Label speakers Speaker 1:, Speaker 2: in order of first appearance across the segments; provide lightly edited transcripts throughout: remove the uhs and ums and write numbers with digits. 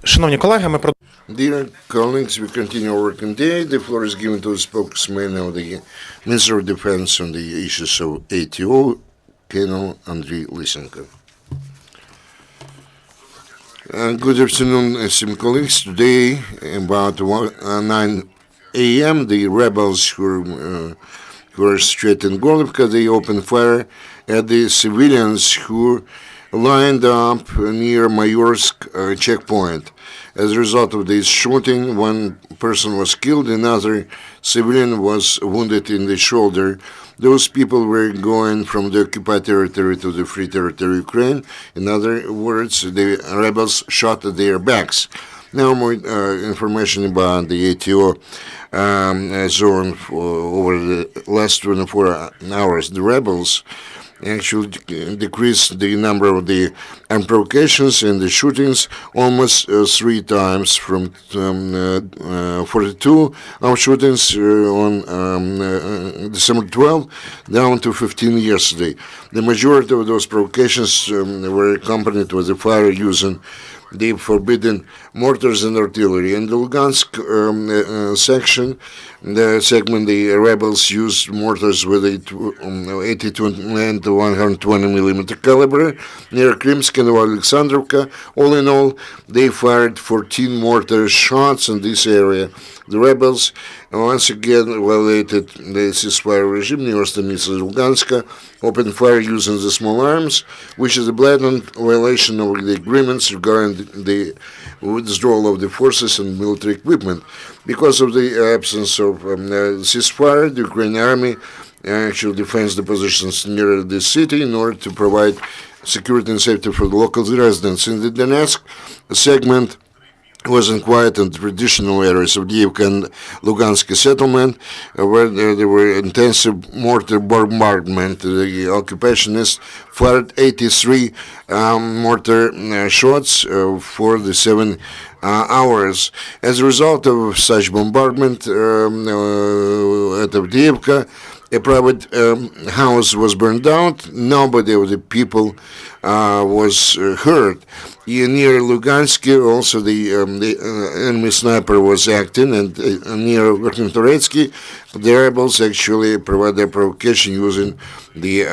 Speaker 1: Шановні колеги, ми
Speaker 2: Dear colleagues, we continue our working day. The floor is given to the spokesman of the Minister of Defense on the issues of ATO, Colonel Andriy Lysenko. Good afternoon, esteemed colleagues. Today, about 9 a.m., the rebels who were situated in Gorlovka, they opened fire at the civilians who lined up near Mayorsk checkpoint. As a result of this shooting, one person was killed, another civilian was wounded in the shoulder. Those people were going from the occupied territory to the free territory of Ukraine. In other words, the rebels shot at their backs. Now more information about the ATO zone over the last 24 hours. The rebels actually decreased the number of the provocations and the shootings almost 3 times, from 42 shootings on December 12 down to 15 yesterday. The majority of those provocations were accompanied with the fire using the forbidden mortars and artillery. In the Lugansk section, the segment, the rebels used mortars with a 82 and 120 millimeter caliber near Krimsk and Alexandrovka. All in all, they fired 14 mortar shots in this area. The rebels once again violated the ceasefire regime near Stanislav Luganska, opened fire using the small arms, which is a blatant violation of the agreements regarding the withdrawal of the forces and military equipment. Because of the absence of ceasefire, the Ukrainian army actually defends the positions near the city in order to provide security and safety for the local residents. In the Donetsk segment, wasn't quiet in the traditional areas of Dievka and Lugansk settlement, where there were intensive mortar bombardment. The occupationists fired 83 mortar shots for the 7 hours. As a result of such bombardment at Avdiivka, a private house was burned down. Nobody of the people was hurt. Near Lugansk, also the enemy sniper was acting, and near Verkhnetoretski, the rebels actually provided their provocation using the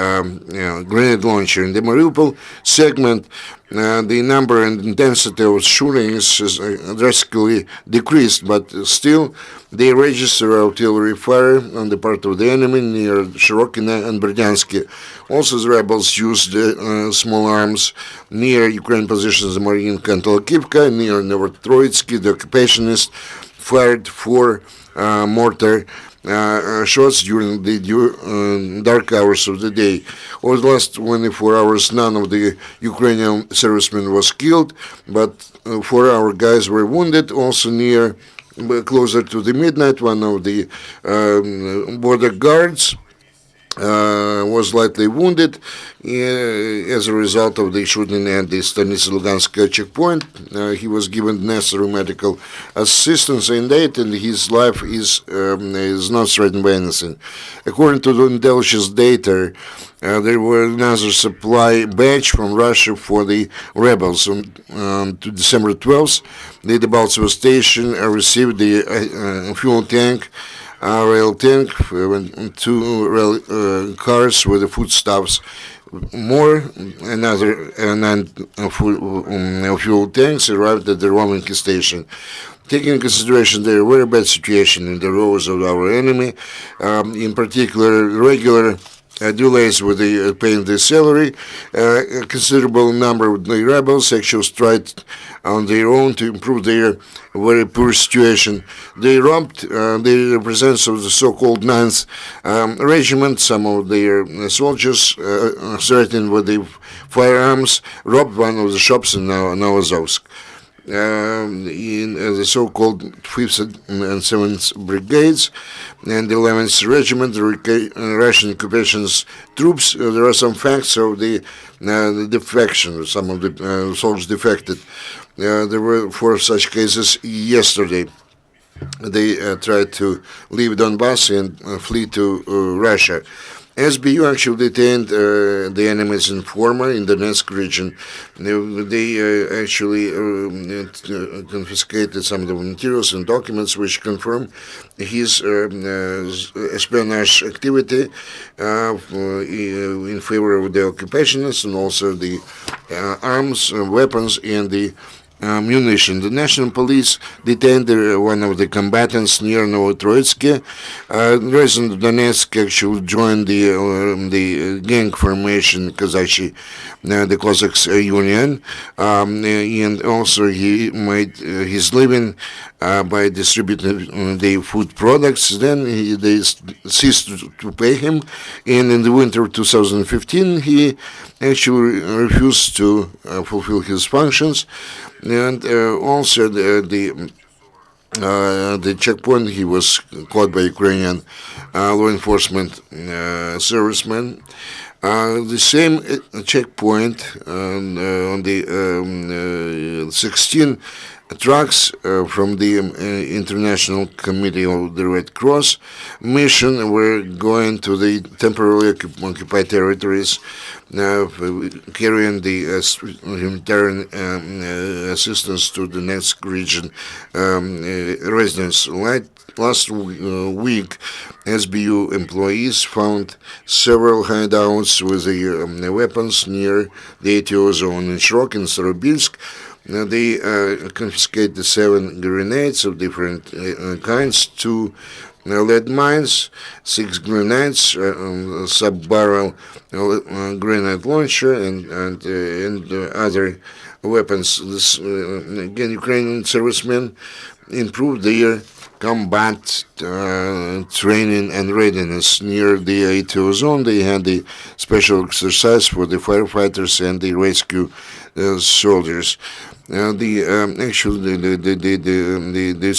Speaker 2: grenade launcher. In the Mariupol segment, the number and intensity of shootings is drastically decreased, but still they register artillery fire on the part of the enemy near Shirokina and Berdyansky. Also, the rebels used small arms near Ukrainian positions in Mariinka and Tolokivka. Near Novotroitsky, the occupationists fired 4 mortar shots during the dark hours of the day. Over the last 24 hours, none of the Ukrainian servicemen was killed, but 4 our guys were wounded. Also near, closer to the midnight, one of the border guards was lightly wounded as a result of the shooting at the Stanislav Lugansk checkpoint. He was given necessary medical assistance and aid, and his life is not threatened by anything. According to the intelligence data, there were another supply batch from Russia for the rebels. On to December 12th, the Debaltsevo station received the fuel tank, rail tank, 2 rail cars with the foodstuffs. More, another 9 fuel tanks arrived at the Roman station. Taking into consideration the very bad situation in the rows of our enemy, in particular regular delays with the paying the salary, a considerable number of the rebels actually tried on their own to improve their very poor situation. They robbed, they represent the so-called 9th Regiment. Some of their soldiers threatened with the firearms, robbed one of the shops in Novozovsk. In the so-called 5th and 7th Brigades and the 11th Regiment, the Russian occupation's troops. There are some facts of the defection. Some of the soldiers defected. There were 4 such cases yesterday. They tried to leave Donbass and flee to Russia. SBU actually detained the enemy's informer in the Donetsk region. They actually confiscated some of the materials and documents which confirm his espionage activity in favor of the occupationists, and also the arms, weapons, and the munition. The national police detained one of the combatants near Novotroitsky. Resident of Donetsk actually joined the gang formation Kazachi, the Cossacks Union, and also he made his living by distributing the food products. Then they ceased to pay him, and in the winter of 2015 he actually refused to fulfill his functions. And also the checkpoint, he was caught by Ukrainian law enforcement servicemen. The same checkpoint on the 16 trucks from the International Committee of the Red Cross mission were going to the temporarily occupied territories, carrying the humanitarian assistance to the next region residents. Last week, SBU employees found several hideouts with the weapons near the ATO zone in Shrok and Starobilsk. They confiscated 7 grenades of different kinds, 2 lead mines, 6 grenades, sub-barrel grenade launcher, and other weapons. This, again, Ukrainian servicemen improved their combat training and readiness. Near the ATO zone, they had the special exercise for the firefighters and the rescue soldiers. This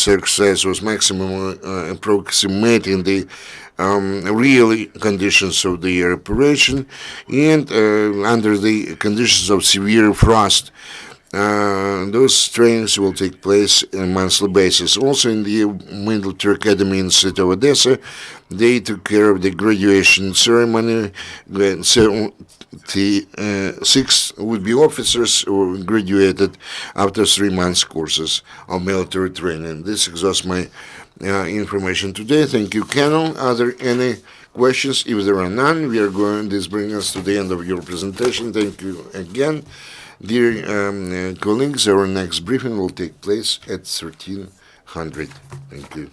Speaker 2: exercise was maximum approximating the real conditions of the operation, and under the conditions of severe frost. Those trainings will take place on a monthly basis. Also, in the military academy in the city of Odessa, they took care of the graduation ceremony. 76 would-be officers who graduated after 3 months courses of military training. This exhausts my information today. Thank you, Canon. Are there any questions? If there are none, we are going. This brings us to the end of your presentation. Thank you again. Dear colleagues, our next briefing will take place at 1300. Thank you.